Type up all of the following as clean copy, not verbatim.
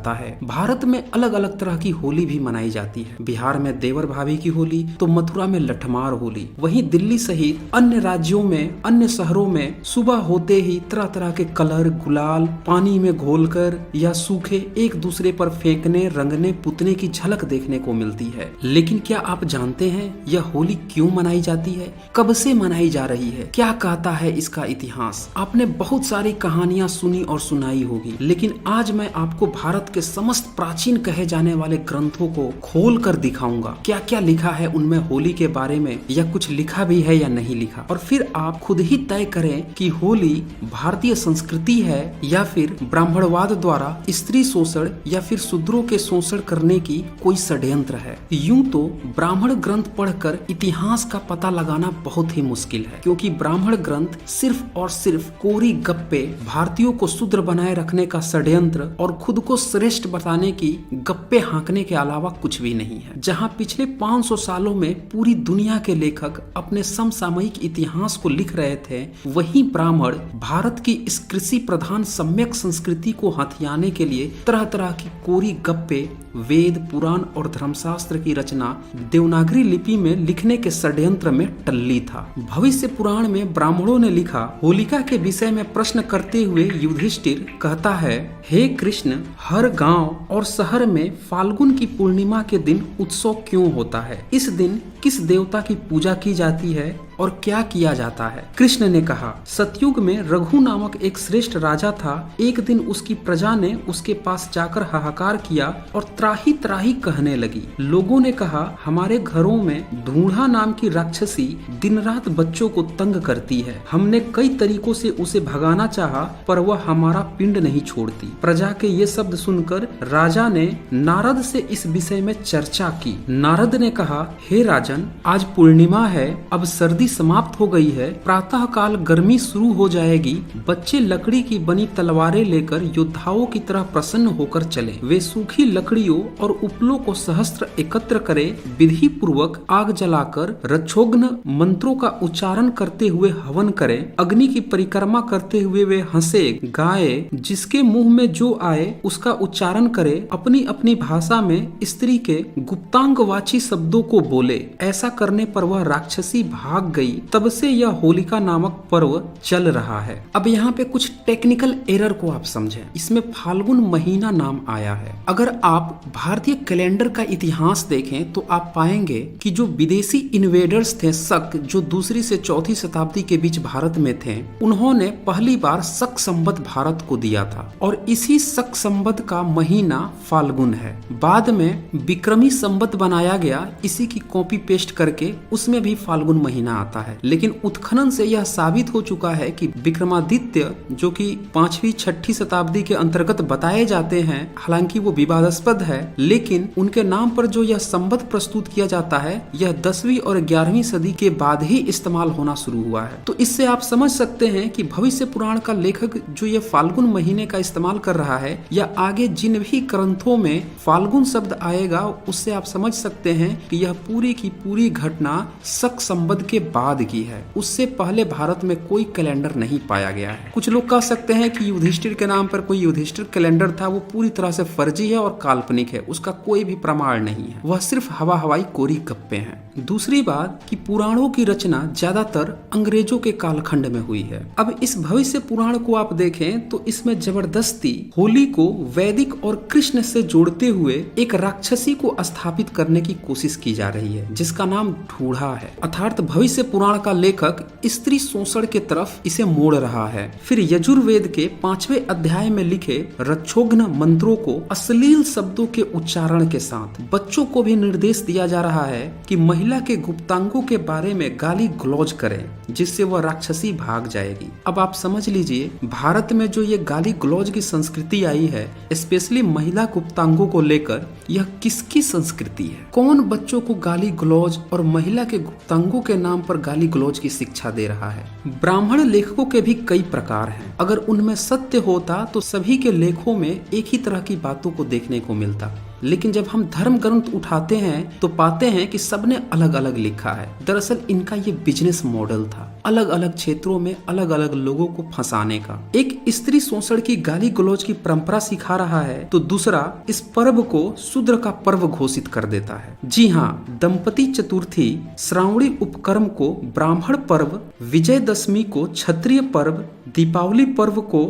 जाता है। भारत में अलग अलग तरह की होली भी मनाई जाती है। बिहार में देवर भाभी की होली, तो मथुरा में लठमार होली। वहीं दिल्ली सहित अन्य राज्यों में, अन्य शहरों में सुबह होते ही तरह तरह के कलर, गुलाल पानी में घोलकर या सूखे एक दूसरे पर फेंकने, रंगने, पुतने की झलक देखने को मिलती है। लेकिन क्या आप जानते हैं यह होली क्यों मनाई जाती है, कब से मनाई जा रही है, क्या कहता है इसका इतिहास? आपने बहुत सारी कहानियां सुनी और सुनाई होगी, लेकिन आज मैं आपको भारत के समस्त प्राचीन कहे जाने वाले ग्रंथों को खोल कर दिखाऊंगा। क्या क्या लिखा है उनमें होली के बारे में, या कुछ लिखा भी है या नहीं लिखा, और फिर आप खुद ही तय करें कि होली भारतीय संस्कृति है या फिर ब्राह्मणवाद द्वारा स्त्री शोषण या फिर शूद्रों के शोषण करने की कोई षड्यंत्र है। यूं तो ब्राह्मण ग्रंथ पढ़कर इतिहास का पता लगाना बहुत ही मुश्किल है, क्योंकि ब्राह्मण ग्रंथ सिर्फ और सिर्फ कोरी गप्पे, भारतीयों को शूद्र बनाए रखने का षड्यंत्र और खुद को श्रेष्ठ बताने की गप्पे हाँकने के अलावा कुछ भी नहीं है। जहां पिछले 500 सालों में पूरी दुनिया के लेखक अपने समसामयिक इतिहास को लिख रहे थे, वहीं ब्राह्मण भारत की इस कृषि प्रधान सम्यक संस्कृति को हथियाने के लिए तरह तरह की कोरी गप्पे, वेद, पुराण और धर्मशास्त्र की रचना देवनागरी लिपि में लिखने के षड्यंत्र में टल्ली था। भविष्य पुराण में ब्राह्मणों ने लिखा, होलिका के विषय में प्रश्न करते हुए युधिष्ठिर कहता है, हे कृष्ण, हर गांव और शहर में फाल्गुन की पूर्णिमा के दिन उत्सव क्यों होता है? इस दिन किस देवता की पूजा की जाती है और क्या किया जाता है? कृष्ण ने कहा, सतयुग में रघु नामक एक श्रेष्ठ राजा था। एक दिन उसकी प्रजा ने उसके पास जाकर हाहाकार किया और त्राही त्राही कहने लगी। लोगों ने कहा, हमारे घरों में धूढ़ा नाम की राक्षसी दिन रात बच्चों को तंग करती है। हमने कई तरीकों से उसे भगाना चाहा, पर वह हमारा पिंड नहीं छोड़ती। प्रजा के ये शब्द सुनकर राजा ने नारद से इस विषय में चर्चा की। नारद ने कहा, हे राजन, आज पूर्णिमा है, अब सर्दी समाप्त हो गई है, प्रातः काल गर्मी शुरू हो जाएगी। बच्चे लकड़ी की बनी तलवारें लेकर योद्धाओं की तरह प्रसन्न होकर चले। वे सूखी लकड़ियों और उपलों को सहस्त्र एकत्र करें, विधि पूर्वक आग जलाकर रक्षोघ्न मंत्रों का उच्चारण करते हुए हवन करें। अग्नि की परिक्रमा करते हुए वे हंसे, गाए, जिसके मुंह में जो आए उसका उच्चारण करे। अपनी अपनी भाषा में स्त्री के गुप्तांगवाची शब्दों को बोले। ऐसा करने पर वह राक्षसी भाग गई। तब से यह होलिका नामक पर्व चल रहा है। अब यहाँ पे कुछ टेक्निकल एरर को आप समझें। इसमें फाल्गुन महीना नाम आया है। अगर आप भारतीय कैलेंडर का इतिहास देखें तो आप पाएंगे कि जो विदेशी इन्वेडर्स थे, शक, जो दूसरी से चौथी शताब्दी के बीच भारत में थे, उन्होंने पहली बार शक संवत भारत को दिया था और इसी शक संवत का महीना फाल्गुन है। बाद में विक्रमी संवत बनाया गया, इसी की कॉपी पेस्ट करके उसमें भी फाल्गुन महीना आता है। लेकिन उत्खनन से यह साबित हो चुका है कि विक्रमादित्य, जो कि 5वीं-6ठी शताब्दी के अंतर्गत बताए जाते हैं, हालांकि वो विवादास्पद है, लेकिन उनके नाम पर जो यह संवत प्रस्तुत किया जाता है, यह 10वीं और 11वीं सदी के बाद ही इस्तेमाल होना शुरू हुआ है। तो इससे आप समझ सकते हैं कि भविष्य पुराण का लेखक जो ये फाल्गुन महीने का इस्तेमाल कर रहा है, या आगे जिन भी ग्रंथों में फाल्गुन शब्द आएगा, उससे आप समझ सकते हैं कि यह पूरी की पूरी घटना शक संवत के बाद की है। उससे पहले भारत में कोई कैलेंडर नहीं पाया गया है। कुछ लोग कह सकते हैं कि युधिष्ठिर के नाम पर कोई युधिष्ठिर कैलेंडर था, वो पूरी तरह से फर्जी है और काल्पनिक है, उसका कोई भी प्रमाण नहीं है, वह सिर्फ हवा हवाई कोरी गप्पे हैं। दूसरी बात कि पुराणों की रचना ज्यादातर अंग्रेजों के कालखंड में हुई है। अब इस भविष्य पुराण को आप देखें तो इसमें जबरदस्ती होली को वैदिक और कृष्ण से जोड़ते हुए एक राक्षसी को स्थापित करने की कोशिश की जा रही है, जिसका नाम ढूढ़ा है। अर्थात भविष्य पुराण का लेखक स्त्री शोषण के तरफ इसे मोड़ रहा है। फिर यजुर्वेद के 5वें अध्याय में लिखे रक्षोघ्न मंत्रों को अश्लील शब्दों के उच्चारण के साथ बच्चों को भी निर्देश दिया जा रहा है कि महिला के गुप्तांगों के बारे में गाली गलौज करें, जिससे वह राक्षसी भाग जाएगी। अब आप समझ लीजिए, भारत में जो ये गाली गलौज की संस्कृति आई है, स्पेशली महिला गुप्तांगों को लेकर, यह किसकी संस्कृति है? कौन बच्चों को गाली गलौज और महिला के गुप्तांगों के नाम पर गाली गलौज की शिक्षा दे रहा है? ब्राह्मण लेखकों के भी कई प्रकार हैं। अगर उनमें सत्य होता तो सभी के लेखों में एक ही तरह की बातों को देखने को मिलता, लेकिन जब हम धर्म ग्रंथ उठाते हैं तो पाते हैं कि सबने अलग अलग लिखा है। दरअसल इनका ये बिजनेस मॉडल था, अलग अलग क्षेत्रों में अलग अलग लोगों को फंसाने का। एक स्त्री शोषण की गाली गलौज की परंपरा सिखा रहा है तो दूसरा इस पर्व को शूद्र का पर्व घोषित कर देता है। जी हाँ, दंपति चतुर्थी, श्रावणी उपकर्म को ब्राह्मण पर्व, विजयदशमी को क्षत्रिय पर्व, दीपावली पर्व को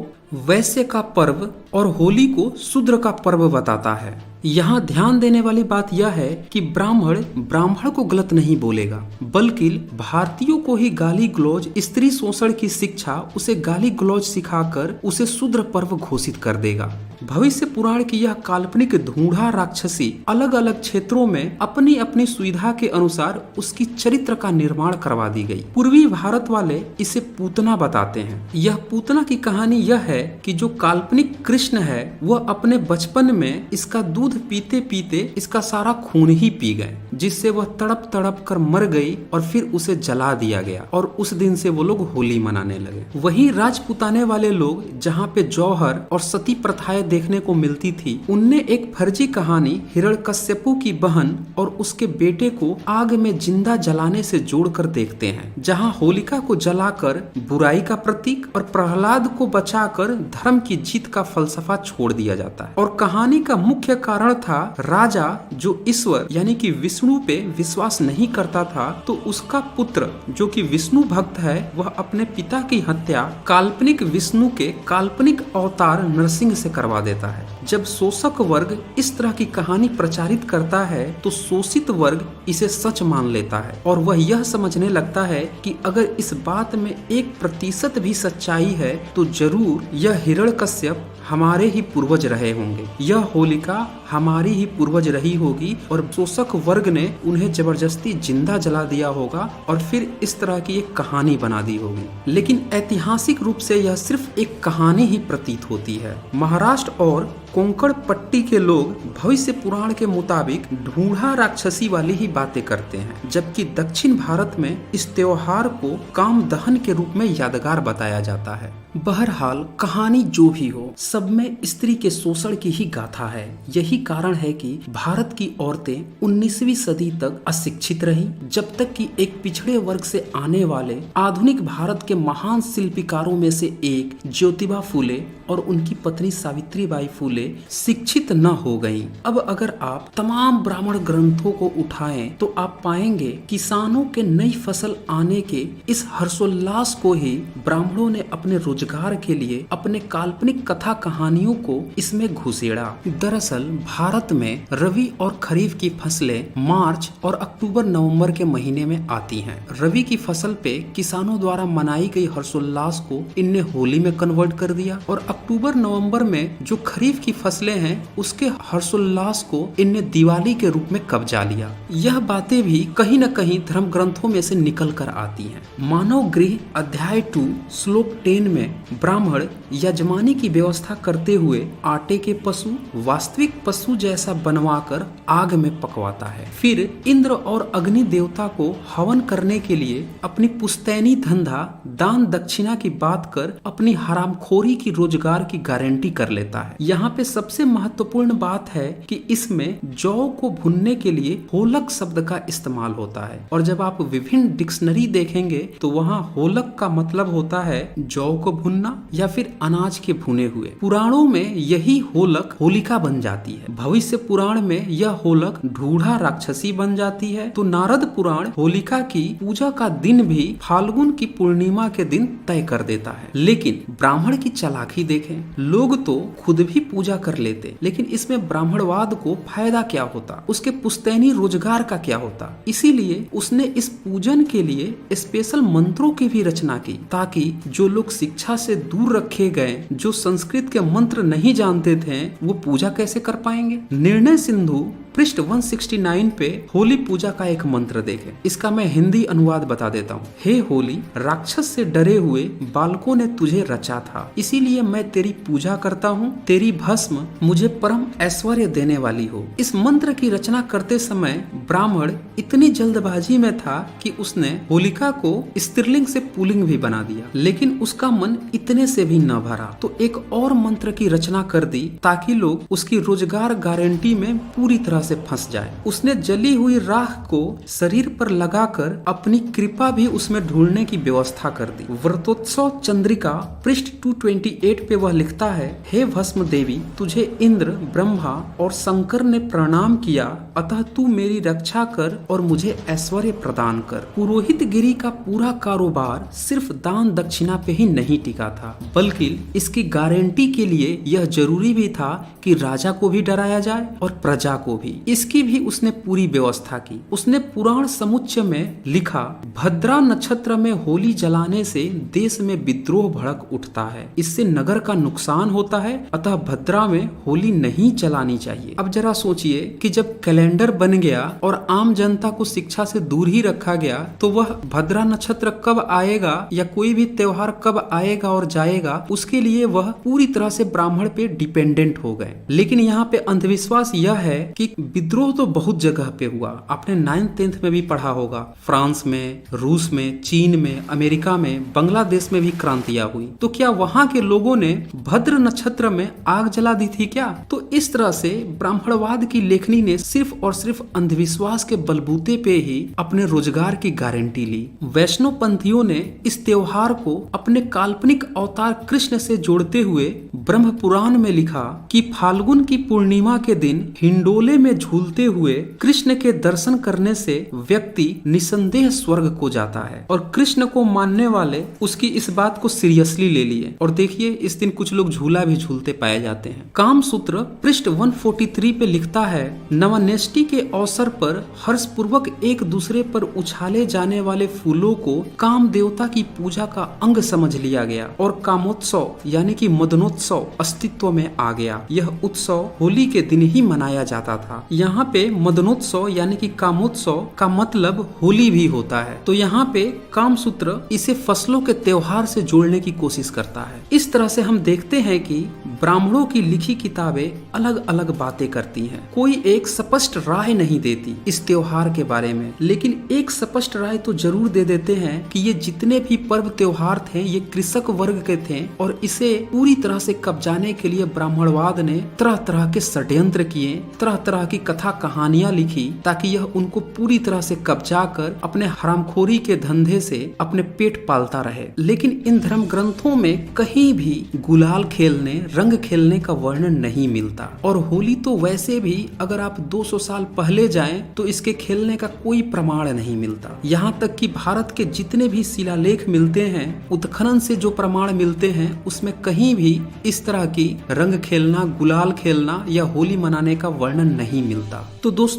वैश्य का पर्व और होली को शूद्र का पर्व बताता है। यहाँ ध्यान देने वाली बात यह है कि ब्राह्मण को गलत नहीं बोलेगा, बल्कि भारतीयों को ही गाली गलौज, स्त्री शोषण की शिक्षा उसे गाली गलौज सिखाकर उसे शूद्र पर्व घोषित कर देगा। भविष्य पुराण की यह काल्पनिक ढूंढा राक्षसी अलग अलग क्षेत्रों में अपनी अपनी सुविधा के अनुसार उसकी चरित्र का निर्माण करवा दी गई। पूर्वी भारत वाले इसे पूतना बताते हैं। यह पूतना की कहानी यह है कि जो काल्पनिक कृष्ण है वह अपने बचपन में इसका दूध पीते पीते इसका सारा खून ही पी गए, जिससे वह तड़प तड़प कर मर गई और फिर उसे जला दिया गया और उस दिन से वो लोग होली मनाने लगे। वहीं राजपुताने वाले लोग जहाँ पे जौहर और सती प्रथाएं देखने को मिलती थी, उनने एक फर्जी कहानी हिरण्यकश्यपु की बहन और उसके बेटे को आग में जिंदा जलाने से जोड़कर देखते हैं, जहां होलिका को जलाकर बुराई का प्रतीक और प्रहलाद को बचाकर धर्म की जीत का फलसफा छोड़ दिया जाता है। और कहानी का मुख्य कारण था राजा जो ईश्वर यानी कि विष्णु पे विश्वास नहीं करता था, तो उसका पुत्र जो कि विष्णु भक्त है वह अपने पिता की हत्या काल्पनिक विष्णु के काल्पनिक अवतार नरसिंह से करवा देता है। जब शोषक वर्ग इस तरह की कहानी प्रचारित करता है तो शोषित वर्ग इसे सच मान लेता है और वह यह समझने लगता है कि अगर इस बात में 1% भी सच्चाई है तो जरूर यह हिरण्यकश्यप हमारे ही पूर्वज रहे होंगे, यह होलिका हमारी ही पूर्वज रही होगी और शोषक वर्ग ने उन्हें जबरदस्ती जिंदा जला दिया होगा और फिर इस तरह की एक कहानी बना दी होगी। लेकिन ऐतिहासिक रूप से यह सिर्फ एक कहानी ही प्रतीत होती है। महाराष्ट्र और कोंकण पट्टी के लोग भविष्य पुराण के मुताबिक ढूंढा राक्षसी वाली ही बातें करते हैं, जबकि दक्षिण भारत में इस त्योहार को काम दहन के रूप में यादगार बताया जाता है। बहरहाल कहानी जो भी हो, सब में स्त्री के शोषण की ही गाथा है। यही कारण है कि भारत की औरतें 19वीं सदी तक अशिक्षित रहीं, जब तक कि एक पिछड़े वर्ग से आने वाले आधुनिक भारत के महान शिल्पकारों में से एक ज्योतिबा फूले और उनकी पत्नी सावित्रीबाई फूले शिक्षित न हो गईं। अब अगर आप तमाम ब्राह्मण ग्रंथों को उठाएं तो आप पाएंगे किसानों के नई फसल आने के इस हर्षोल्लास को ही ब्राह्मणों ने अपने रोजगार के लिए अपने काल्पनिक कथा कहानियों को इसमें घुसेड़ा। दरअसल भारत में रबी और खरीफ की फसलें मार्च और अक्टूबर नवंबर के महीने में आती हैं। रबी की फसल पे किसानों द्वारा मनाई गई हर्षोल्लास को इनने होली में कन्वर्ट कर दिया और अक्टूबर नवंबर में जो खरीफ की फसलें हैं उसके हर्षोल्लास को इनने दिवाली के रूप में कब्जा लिया। यह बातें भी कहीं न कहीं धर्म ग्रंथों में से निकल कर आती हैं। मानव गृह अध्याय 2 श्लोक 10 में ब्राह्मण यजमानी की व्यवस्था करते हुए आटे के पशु वास्तविक पशु जैसा बनवाकर आग में पकवाता है। फिर इंद्र और अग्नि देवता को हवन करने के लिए अपनी पुश्तैनी धंधा दान दक्षिणा की बात कर अपनी हरामखोरी की रोजगार की गारंटी कर लेता है। यहाँ पे सबसे महत्वपूर्ण बात है कि इसमें जौ को भुनने के लिए होलक शब्द का इस्तेमाल होता है और जब आप विभिन्न डिक्शनरी देखेंगे तो वहाँ होलक का मतलब होता है जौ को भुनना या फिर अनाज के भुने हुए। पुराणों में यही होलक होलिका बन जाती है। भविष्य पुराण में यह होलक ढूढ़ा राक्षसी बन जाती है तो नारद पुराण होलिका की पूजा का दिन भी फाल्गुन की पूर्णिमा के दिन तय कर देता है। लेकिन ब्राह्मण की चालाकी देखें, लोग तो खुद भी पूजा कर लेते, लेकिन इसमें ब्राह्मणवाद को फायदा क्या होता, उसके पुश्तैनी रोजगार का क्या होता। इसीलिए उसने इस पूजन के लिए स्पेशल मंत्रों की भी रचना की ताकि जो लोग शिक्षा से दूर रखे गए, जो संस्कृत के मंत्र नहीं जानते थे, वो पूजा कैसे कर पाएंगे। निर्णय सिंधु पृष्ठ 169 पे होली पूजा का एक मंत्र देखें। इसका मैं हिंदी अनुवाद बता देता हूँ। हे होली, राक्षस से डरे हुए बालकों ने तुझे रचा था, इसीलिए मैं तेरी पूजा करता हूँ। तेरी भस्म मुझे परम ऐश्वर्य देने वाली हो। इस मंत्र की रचना करते समय ब्राह्मण इतनी जल्दबाजी में था कि उसने होलिका को स्त्रीलिंग से पुल्लिंग भी बना दिया, लेकिन उसका मन इतने से भी न भरा तो एक और मंत्र की रचना कर दी ताकि लोग उसकी रोजगार गारंटी में पूरी तरह से फंस जाए। उसने जली हुई राख को शरीर पर लगाकर अपनी कृपा भी उसमें ढूंढने की व्यवस्था कर दी। व्रतोत्सव चंद्रिका पृष्ठ 228 पे वह लिखता है, हे भस्म देवी, तुझे इंद्र, ब्रह्मा और शंकर ने प्रणाम किया, अतः तू मेरी रक्षा कर और मुझे ऐश्वर्य प्रदान कर। पुरोहित गिरी का पूरा कारोबार सिर्फ दान दक्षिणा पे ही नहीं टिका था, बल्कि इसकी गारंटी के लिए यह जरूरी भी था कि राजा को भी डराया जाए और प्रजा को भी। इसकी भी उसने पूरी व्यवस्था की। उसने पुराण समुच्चय में लिखा, भद्रा नक्षत्र में होली जलाने से देश में विद्रोह भड़क उठता है, इससे नगर का नुकसान होता है, अतः भद्रा में होली नहीं जलानी चाहिए। अब जरा सोचिए कि जब कैलेंडर बन गया और आम जनता को शिक्षा से दूर ही रखा गया, तो वह भद्रा नक्षत्र कब आएगा या कोई भी त्योहार कब आएगा और जाएगा, उसके लिए वह पूरी तरह से ब्राह्मण पे डिपेंडेंट हो गए। लेकिन यहाँ पे अंधविश्वास यह है कि विद्रोह तो बहुत जगह पे हुआ, आपने 9th 10th में भी पढ़ा होगा, फ्रांस में, रूस में, चीन में, अमेरिका में, बांग्लादेश में भी क्रांतियां हुई। तो क्या वहां के लोगों ने भद्र नक्षत्र में आग जला दी थी क्या? तो इस तरह से ब्राह्मणवाद की लेखनी ने सिर्फ और सिर्फ अंधविश्वास के बलबूते पे ही अपने रोजगार की गारंटी ली। वैष्णव पंथियों ने इस त्योहार को अपने काल्पनिक अवतार कृष्ण से जोड़ते हुए ब्रह्म पुराण में लिखा कि फाल्गुन की पूर्णिमा के दिन हिंडोले में झूलते हुए कृष्ण के दर्शन करने से व्यक्ति निसंदेह स्वर्ग को जाता है। और कृष्ण को मानने वाले उसकी इस बात को सीरियसली ले लिए। और देखिए, इस दिन कुछ लोग झूला भी झूलते पाए जाते हैं। काम सूत्र पृष्ठ 143 पे लिखता है, नवनेष्टि के अवसर पर हर्ष पूर्वक एक दूसरे पर उछाले जाने वाले फूलों को काम देवता की पूजा का अंग समझ लिया गया और कामोत्सव यानी कि मदनोत्सव अस्तित्व में आ गया। यह उत्सव होली के दिन ही मनाया जाता था। यहाँ पे मदनोत्सव यानी कि कामोत्सव का मतलब होली भी होता है। तो यहाँ पे कामसूत्र इसे फसलों के त्योहार से जोड़ने की कोशिश करता है। इस तरह से हम देखते हैं कि ब्राह्मणों की लिखी किताबें अलग अलग बातें करती हैं। कोई एक स्पष्ट राय नहीं देती इस त्योहार के बारे में, लेकिन एक स्पष्ट राय तो जरूर दे देते हैं कि ये जितने भी पर्व त्योहार थे ये कृषक वर्ग के थे और इसे पूरी तरह से कब्जाने के लिए ब्राह्मणवाद ने तरह तरह के षड्यंत्र किए, तरह तरह की कथा कहानियां लिखी ताकि यह उनको पूरी तरह से कब्जा कर अपने हरामखोरी के धंधे से अपने पेट पालता रहे। लेकिन इन धर्म ग्रंथों में कहीं भी गुलाल खेलने, रंग खेलने का वर्णन नहीं मिलता। और होली तो वैसे भी अगर आप 200 साल पहले जाएं तो इसके खेलने का कोई प्रमाण नहीं मिलता। यहाँ तक कि भारत के जितने भी शिलालेख मिलते हैं, उत्खनन से जो प्रमाण मिलते हैं, उसमें कहीं भी इस तरह की रंग खेलना, गुलाल खेलना या होली मनाने का वर्णन नहीं मिलता। तो दोस्तों